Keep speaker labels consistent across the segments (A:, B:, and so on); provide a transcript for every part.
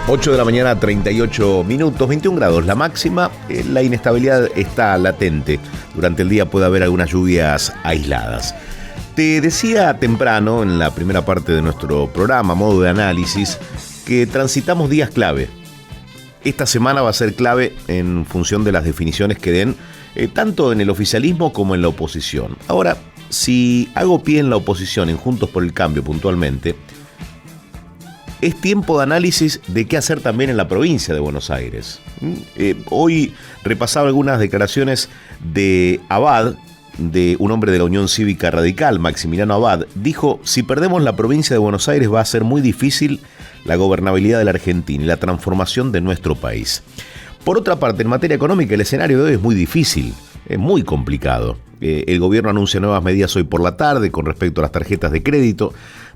A: 8 de la mañana, 38 minutos, 21 grados la máxima. La inestabilidad está latente. Durante el día puede haber algunas lluvias aisladas. Te decía temprano, en la primera parte de nuestro programa, modo de análisis, que transitamos días clave. Esta semana va a ser clave en función de las definiciones que den, tanto en el oficialismo como en la oposición. Ahora, si hago pie en la oposición, en Juntos por el Cambio puntualmente, es tiempo de análisis de qué hacer también en la provincia de Buenos Aires. Hoy repasaba algunas declaraciones de Abad, de un hombre de la Unión Cívica Radical, Maximiliano Abad. Dijo: si perdemos la provincia de Buenos Aires va a ser muy difícil la gobernabilidad de la Argentina y la transformación de nuestro país. Por otra parte, en materia económica, el escenario de hoy es muy difícil, es muy complicado. El gobierno anuncia nuevas medidas hoy por la tarde con respecto a las tarjetas de crédito.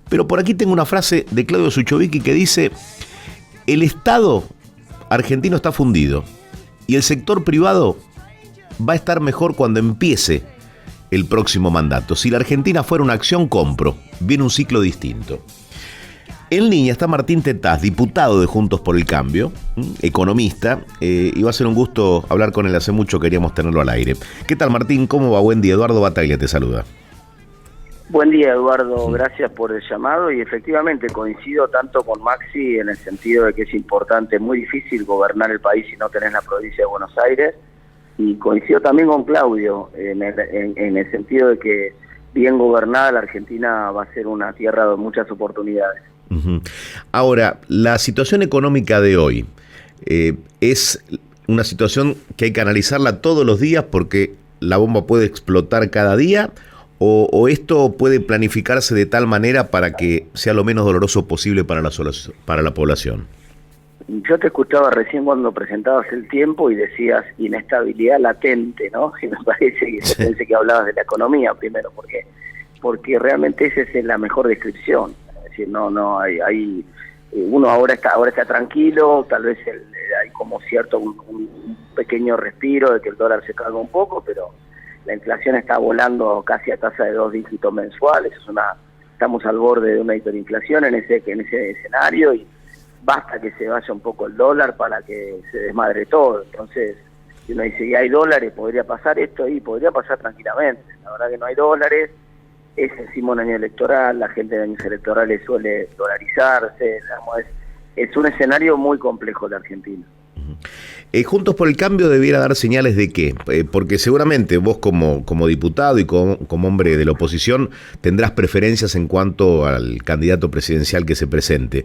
A: Pero por aquí tengo una frase de Claudio Suchovicki que dice: el Estado argentino está fundido y el sector privado va a estar mejor cuando empiece el próximo mandato. Si la Argentina fuera una acción, compro. Viene un ciclo distinto. En línea está Martín Tetaz, diputado de Juntos por el Cambio, economista, y va a ser un gusto hablar con él. Hace mucho queríamos tenerlo al aire. ¿Qué tal, Martín? ¿Cómo va? Buen día. Eduardo Bataglia te saluda.
B: Buen día, Eduardo, gracias por el llamado y efectivamente coincido tanto con Maxi en el sentido de que es importante, muy difícil gobernar el país si no tenés la provincia de Buenos Aires, y coincido también con Claudio en el sentido de que bien gobernada la Argentina va a ser una tierra de muchas oportunidades.
A: Ahora, la situación económica de hoy es una situación que hay que analizarla todos los días porque la bomba puede explotar cada día. ¿O esto puede planificarse de tal manera para que sea lo menos doloroso posible para la población?
B: Yo te escuchaba recién cuando presentabas el tiempo y decías inestabilidad latente, ¿no? Y me parece que hablabas de la economía primero, porque realmente esa es la mejor descripción. Es decir, no hay uno ahora está tranquilo, tal vez hay como cierto un pequeño respiro de que el dólar se calma un poco, pero la inflación está volando casi a tasa de 2 dígitos mensuales. Estamos al borde de una hiperinflación en ese escenario y basta que se vaya un poco el dólar para que se desmadre todo. Entonces, si uno dice, y hay dólares, podría pasar esto, y podría pasar tranquilamente. La verdad que no hay dólares, es encima un año electoral, la gente de años electorales suele dolarizarse, digamos, es un escenario muy complejo de Argentina.
A: Juntos por el Cambio debiera dar señales de qué, porque seguramente vos como diputado y como hombre de la oposición tendrás preferencias en cuanto al candidato presidencial que se presente,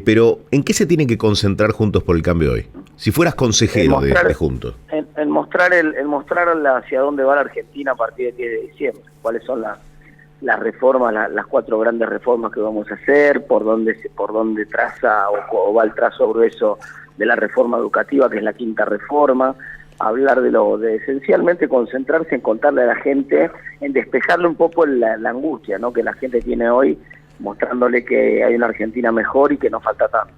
A: pero ¿en qué se tiene que concentrar Juntos por el Cambio hoy? Si fueras consejero de Juntos.
B: En mostrar hacia dónde va la Argentina a partir del 10 de diciembre, cuáles son las reformas, las 4 grandes reformas que vamos a hacer, por dónde traza o va el trazo grueso de la reforma educativa, que es la 5ª reforma, hablar de esencialmente concentrarse en contarle a la gente, en despejarle un poco la angustia, ¿no?, que la gente tiene hoy, mostrándole que hay una Argentina mejor y que no falta tanto.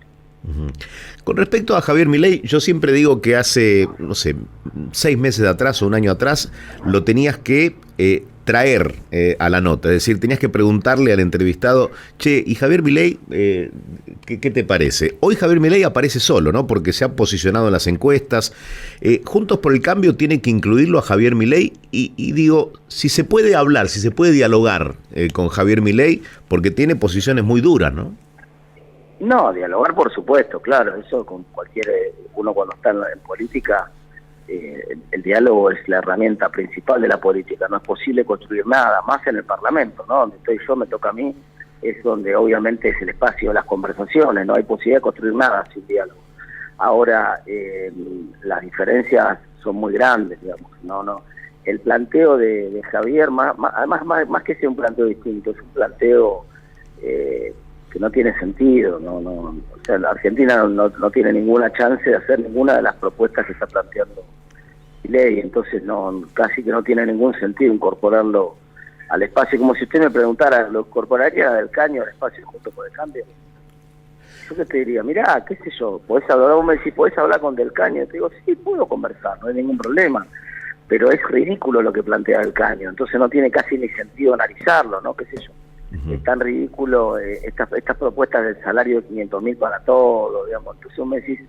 A: Con respecto a Javier Milei, yo siempre digo que hace, 6 meses atrás o un año atrás, lo tenías que traer a la nota, es decir, tenías que preguntarle al entrevistado: che, ¿y Javier Milei qué te parece? Hoy Javier Milei aparece solo, ¿no?, porque se ha posicionado en las encuestas. Juntos por el Cambio tiene que incluirlo a Javier Milei y digo, si se puede hablar, si se puede dialogar con Javier Milei, porque tiene posiciones muy duras, ¿no?
B: No, dialogar por supuesto, claro, eso con uno cuando está en política, el diálogo es la herramienta principal de la política. No es posible construir nada, más en el Parlamento, ¿no?, donde estoy yo, me toca a mí, es donde obviamente es el espacio de las conversaciones, no hay posibilidad de construir nada sin diálogo. Ahora, las diferencias son muy grandes, digamos, no. El planteo de Javier, además más que sea un planteo distinto, es un planteo que no tiene sentido, o sea, la Argentina no tiene ninguna chance de hacer ninguna de las propuestas que está planteando Milei, entonces casi que no tiene ningún sentido incorporarlo al espacio. Como si usted me preguntara, ¿lo incorporaría del Caño al espacio Juntos por el Cambio? Yo que te diría, mirá, qué sé yo, podés hablar, vos me decís, ¿podés hablar con Del Caño? Te digo, sí, puedo conversar, no hay ningún problema, pero es ridículo lo que plantea Del Caño, entonces no tiene casi ni sentido analizarlo, ¿no? Qué sé yo. Es tan ridículo estas propuestas del salario de 500.000 para todos, digamos. Entonces vos me decís,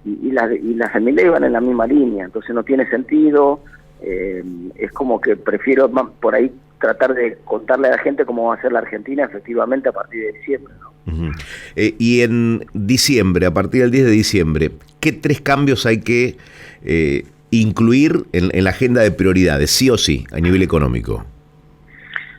B: y las de Milei van en la misma línea, entonces no tiene sentido. Es como que prefiero por ahí tratar de contarle a la gente cómo va a ser la Argentina efectivamente a partir de diciembre, ¿no?
A: Y en diciembre, a partir del 10 de diciembre, ¿qué 3 cambios hay que incluir en la agenda de prioridades, sí o sí, a nivel económico?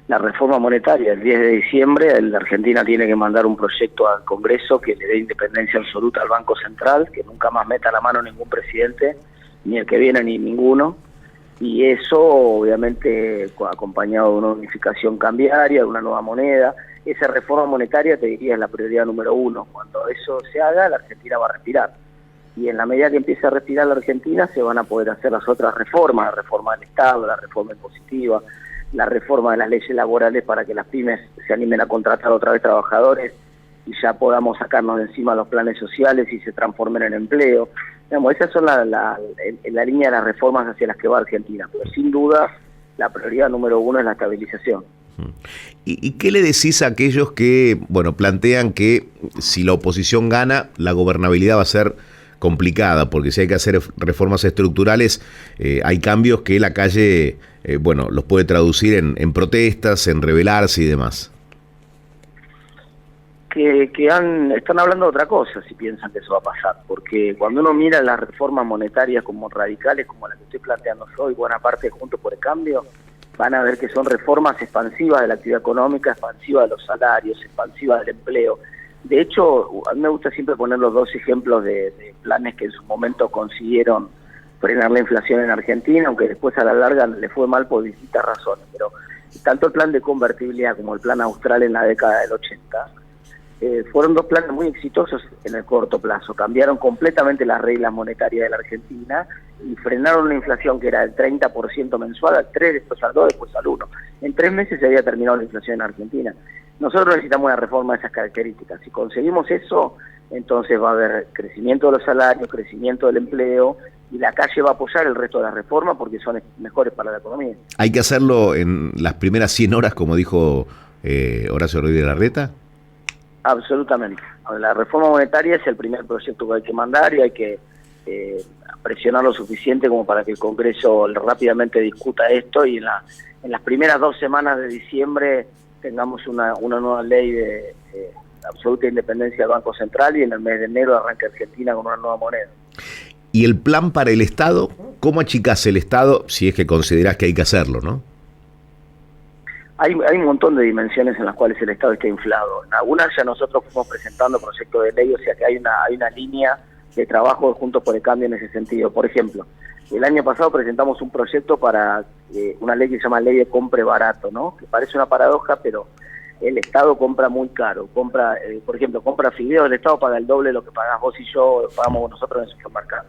B: La reforma monetaria, el 10 de diciembre, la Argentina tiene que mandar un proyecto al Congreso que le dé independencia absoluta al Banco Central, que nunca más meta la mano ningún presidente, ni el que viene ni ninguno, y eso obviamente acompañado de una unificación cambiaria, de una nueva moneda. Esa reforma monetaria, te diría, es la prioridad número 1. Cuando eso se haga, la Argentina va a respirar. Y en la medida que empiece a respirar la Argentina, se van a poder hacer las otras reformas, la reforma del Estado, la reforma impositiva, la reforma de las leyes laborales para que las pymes se animen a contratar otra vez trabajadores y ya podamos sacarnos de encima los planes sociales y se transformen en empleo. Digamos, esas son la línea de las reformas hacia las que va Argentina, pero sin duda la prioridad número 1 es la estabilización.
A: ¿Y qué le decís a aquellos que, plantean que si la oposición gana, la gobernabilidad va a ser complicada, porque si hay que hacer reformas estructurales, hay cambios que la calle, los puede traducir en protestas, en rebelarse y demás?
B: Están hablando de otra cosa si piensan que eso va a pasar, porque cuando uno mira las reformas monetarias como radicales, como la que estoy planteando yo y buena parte de Juntos por el Cambio, van a ver que son reformas expansivas de la actividad económica, expansivas de los salarios, expansivas del empleo. De hecho, a mí me gusta siempre poner los 2 ejemplos de planes que en su momento consiguieron frenar la inflación en Argentina, aunque después a la larga le fue mal por distintas razones. Pero tanto el plan de convertibilidad como el plan austral en la década del 80 fueron 2 planes muy exitosos en el corto plazo. Cambiaron completamente las reglas monetarias de la Argentina y frenaron una inflación que era del 30% mensual al 3%, después al 2%, después al 1%. En 3 meses se había terminado la inflación en Argentina. Nosotros necesitamos una reforma de esas características. Si conseguimos eso, entonces va a haber crecimiento de los salarios, crecimiento del empleo, y la calle va a apoyar el resto de las reformas porque son mejores para la economía.
A: ¿Hay que hacerlo en las primeras 100 horas, como dijo Horacio Rodríguez Larreta?
B: Absolutamente. La reforma monetaria es el primer proyecto que hay que mandar y hay que presionar lo suficiente como para que el Congreso rápidamente discuta esto y en las primeras 2 semanas de diciembre tengamos una nueva ley de absoluta independencia del Banco Central y en el mes de enero arranque Argentina con una nueva moneda.
A: ¿Y el plan para el Estado? ¿Cómo achicás el Estado si es que considerás que hay que hacerlo, no?
B: Hay un montón de dimensiones en las cuales el Estado está inflado. En algunas ya nosotros fuimos presentando proyectos de ley, o sea que hay una línea de trabajo de Juntos por el Cambio en ese sentido. Por ejemplo, el año pasado presentamos un proyecto para una ley que se llama Ley de Compre Barato, ¿no? Que parece una paradoja, pero el Estado compra muy caro. Por ejemplo, compra fideos, el Estado paga el doble de lo que pagás vos y yo, pagamos nosotros en el supermercado.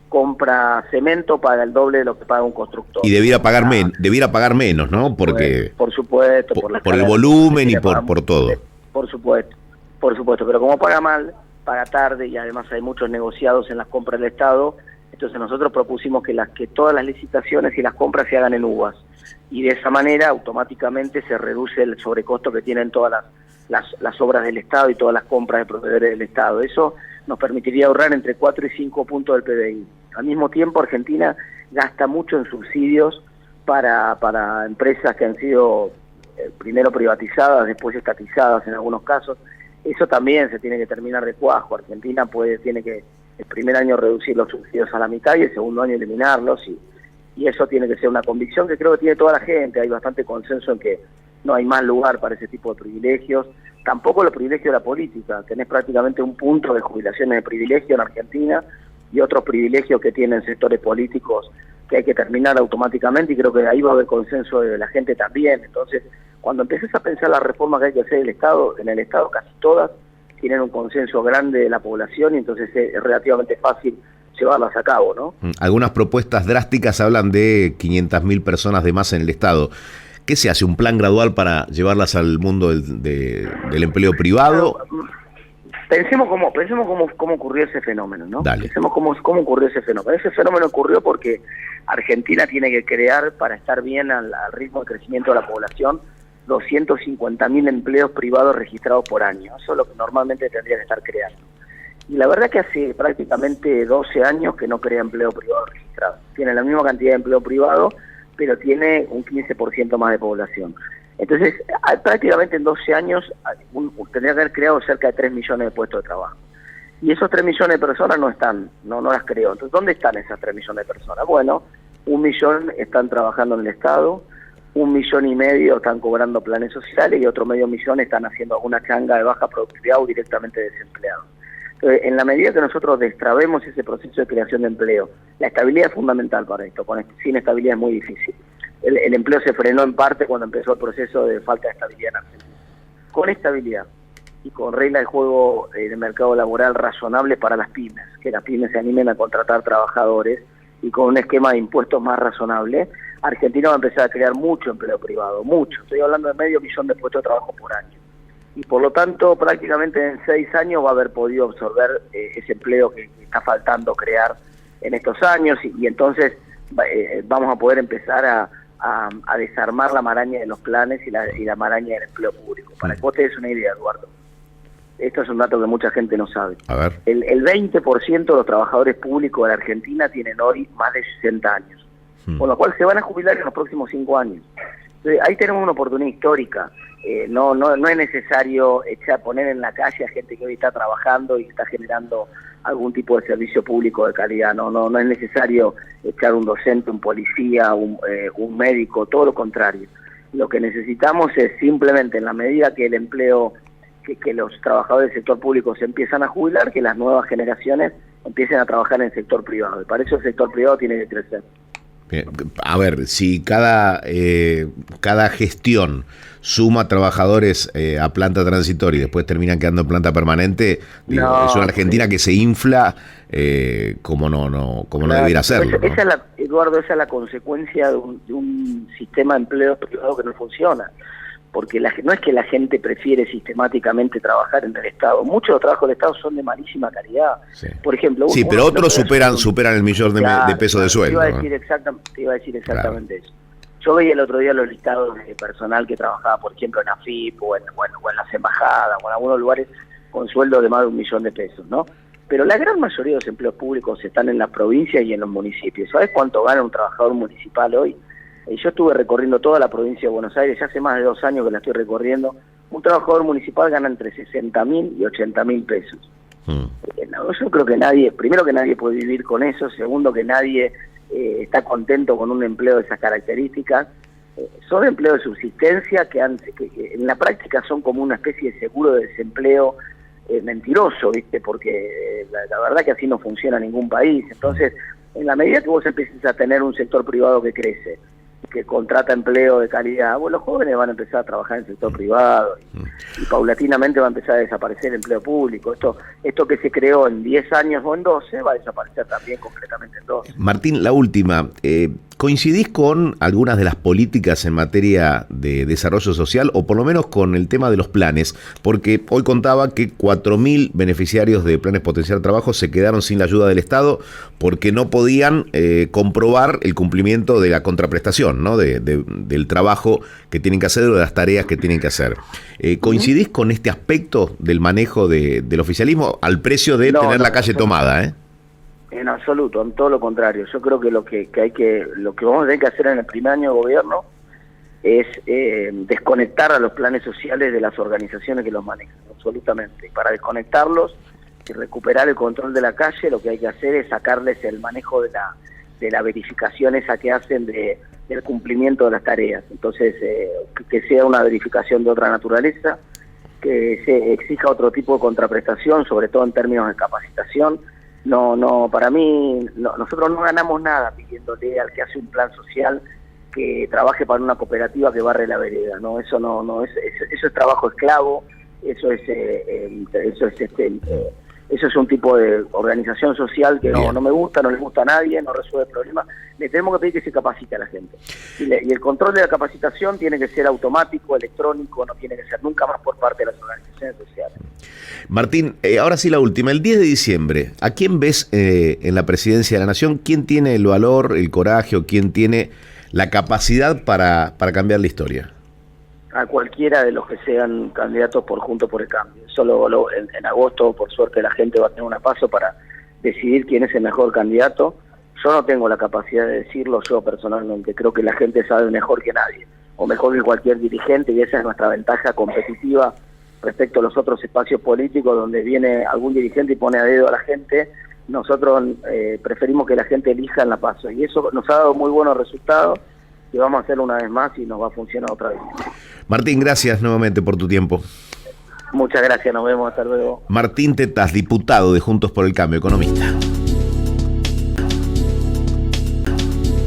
B: Compra cemento, paga el doble de lo que paga un constructor.
A: Y debiera pagar menos, ¿no? Porque
B: por supuesto,
A: por el volumen y por todo.
B: Por supuesto, pero como paga mal, paga tarde y además hay muchos negociados en las compras del Estado, entonces nosotros propusimos que todas las licitaciones y las compras se hagan en uvas y de esa manera automáticamente se reduce el sobrecosto que tienen todas las obras del Estado y todas las compras de proveedores del Estado. Eso nos permitiría ahorrar entre 4 y 5 puntos del PBI. Al mismo tiempo, Argentina gasta mucho en subsidios para empresas que han sido primero privatizadas, después estatizadas en algunos casos. Eso también se tiene que terminar de cuajo. Argentina tiene que el primer año reducir los subsidios a la mitad y el segundo año eliminarlos. Y eso tiene que ser una convicción que creo que tiene toda la gente. Hay bastante consenso en que no hay más lugar para ese tipo de privilegios. Tampoco los privilegios de la política. Tenés prácticamente un punto de jubilaciones de privilegio en Argentina y otros privilegios que tienen sectores políticos que hay que terminar automáticamente y creo que ahí va a haber consenso de la gente también. Entonces, cuando empieces a pensar las reformas que hay que hacer en el Estado casi todas tienen un consenso grande de la población y entonces es relativamente fácil llevarlas a cabo, ¿no?
A: Algunas propuestas drásticas hablan de 500.000 personas de más en el Estado. ¿Qué se hace? ¿Un plan gradual para llevarlas al mundo del empleo privado?
B: Pensemos cómo ocurrió ese fenómeno, ¿no?
A: Dale.
B: Pensemos cómo ocurrió ese fenómeno. Ese fenómeno ocurrió porque Argentina tiene que crear, para estar bien al ritmo de crecimiento de la población, 250.000 empleos privados registrados por año. Eso es lo que normalmente tendría que estar creando. Y la verdad que hace prácticamente 12 años que no crea empleo privado registrado. Tiene la misma cantidad de empleo privado, pero tiene un 15% más de población. Entonces, prácticamente en 12 años tendría que haber creado cerca de 3 millones de puestos de trabajo. Y esos 3 millones de personas no están, no las creó. Entonces, ¿dónde están esas 3 millones de personas? Bueno, 1 millón están trabajando en el Estado, 1,5 millones están cobrando planes sociales y otro 500,000 están haciendo alguna changa de baja productividad o directamente desempleados. Entonces, en la medida que nosotros destrabemos ese proceso de creación de empleo, la estabilidad es fundamental para esto, sin estabilidad es muy difícil. El empleo se frenó en parte cuando empezó el proceso de falta de estabilidad en Argentina. Con estabilidad y con reglas de juego de mercado laboral razonables para las pymes, que las pymes se animen a contratar trabajadores y con un esquema de impuestos más razonable, Argentina va a empezar a crear mucho empleo privado, mucho. Estoy hablando de 500,000 de puestos de trabajo por año. Y por lo tanto, prácticamente en 6 años va a haber podido absorber ese empleo que está faltando crear en estos años y entonces vamos a poder empezar a desarmar la maraña de los planes y la maraña del empleo público. Para que vos te des una idea, Eduardo. Esto es un dato que mucha gente no sabe.
A: A ver.
B: El 20% de los trabajadores públicos de la Argentina tienen hoy más de 60 años, con lo cual se van a jubilar en los próximos 5 años. Entonces, ahí tenemos una oportunidad histórica. No es necesario poner en la calle a gente que hoy está trabajando y está generando algún tipo de servicio público de calidad. No es necesario echar un docente, un policía, un médico, todo lo contrario. Lo que necesitamos es simplemente, en la medida que el empleo, que los trabajadores del sector público se empiezan a jubilar, que las nuevas generaciones empiecen a trabajar en el sector privado. Y para eso el sector privado tiene que crecer.
A: A ver, si cada gestión suma trabajadores a planta transitoria y después terminan quedando en planta permanente, es una Argentina que se infla como no debiera hacerlo, ¿no?
B: Eduardo, esa es la consecuencia de un sistema de empleo privado que no funciona. Porque no es que la gente prefiere sistemáticamente trabajar en el Estado. Muchos de los trabajos del Estado son de malísima calidad. Sí. Por ejemplo,
A: pero otros superan el millón de pesos de sueldo.
B: Te iba a decir exactamente eso. Yo veía el otro día los listados de personal que trabajaba, por ejemplo, en AFIP o en las embajadas o en algunos lugares con sueldo de más de 1 millón de pesos, ¿no? Pero la gran mayoría de los empleos públicos están en las provincias y en los municipios. ¿Sabes cuánto gana un trabajador municipal hoy? Yo estuve recorriendo toda la provincia de Buenos Aires, ya hace más de 2 años que la estoy recorriendo. Un trabajador municipal gana entre 60.000 y 80.000 pesos. Yo creo que nadie puede vivir con eso. Segundo, que nadie está contento con un empleo de esas características. Son empleos de subsistencia que en la práctica son como una especie de seguro de desempleo mentiroso, ¿viste? Porque la verdad que así no funciona ningún país. Entonces, en la medida que vos empieces a tener un sector privado que crece, que contrata empleo de calidad, los jóvenes van a empezar a trabajar en el sector privado y paulatinamente va a empezar a desaparecer el empleo público. Esto que se creó en 10 años o en 12 va a desaparecer también completamente en 12.
A: Martín, la última. ¿Coincidís con algunas de las políticas en materia de desarrollo social o por lo menos con el tema de los planes? Porque hoy contaba que 4.000 beneficiarios de planes potenciar trabajo se quedaron sin la ayuda del Estado porque no podían comprobar el cumplimiento de la contraprestación, ¿no? del trabajo que tienen que hacer o de las tareas que tienen que hacer. ¿Coincidís con este aspecto del manejo del oficialismo al precio de tener la calle tomada,
B: En absoluto, en todo lo contrario. Yo creo que lo que vamos a tener que hacer en el primer año de gobierno es desconectar a los planes sociales de las organizaciones que los manejan, absolutamente. Para desconectarlos y recuperar el control de la calle, lo que hay que hacer es sacarles el manejo de la verificación esa que hacen del cumplimiento de las tareas. Entonces, que sea una verificación de otra naturaleza, que se exija otro tipo de contraprestación, sobre todo en términos de capacitación. Para mí, nosotros no ganamos nada pidiéndole al que hace un plan social que trabaje para una cooperativa que barre la vereda, ¿no? Eso es trabajo esclavo, eso es un tipo de organización social que no me gusta, no le gusta a nadie, no resuelve problemas. Le tenemos que pedir que se capacite a la gente. Y el control de la capacitación tiene que ser automático, electrónico, no tiene que ser nunca más por parte de las organizaciones sociales.
A: Martín, ahora sí la última. El 10 de diciembre, ¿a quién ves en la presidencia de la Nación? ¿Quién tiene el valor, el coraje o quién tiene la capacidad para cambiar la historia?
B: a cualquiera de los que sean candidatos por Juntos por el Cambio. Solo en agosto, por suerte, la gente va a tener una paso para decidir quién es el mejor candidato. Yo no tengo la capacidad de decirlo yo personalmente, creo que la gente sabe mejor que nadie, o mejor que cualquier dirigente, y esa es nuestra ventaja competitiva respecto a los otros espacios políticos donde viene algún dirigente y pone a dedo a la gente. Nosotros preferimos que la gente elija en la paso, y eso nos ha dado muy buenos resultados, que vamos a hacerlo una vez más y nos va a funcionar otra vez.
A: Martín, gracias nuevamente por tu tiempo.
B: Muchas gracias, nos vemos, hasta luego.
A: Martín Tetaz, diputado de Juntos por el Cambio, economista.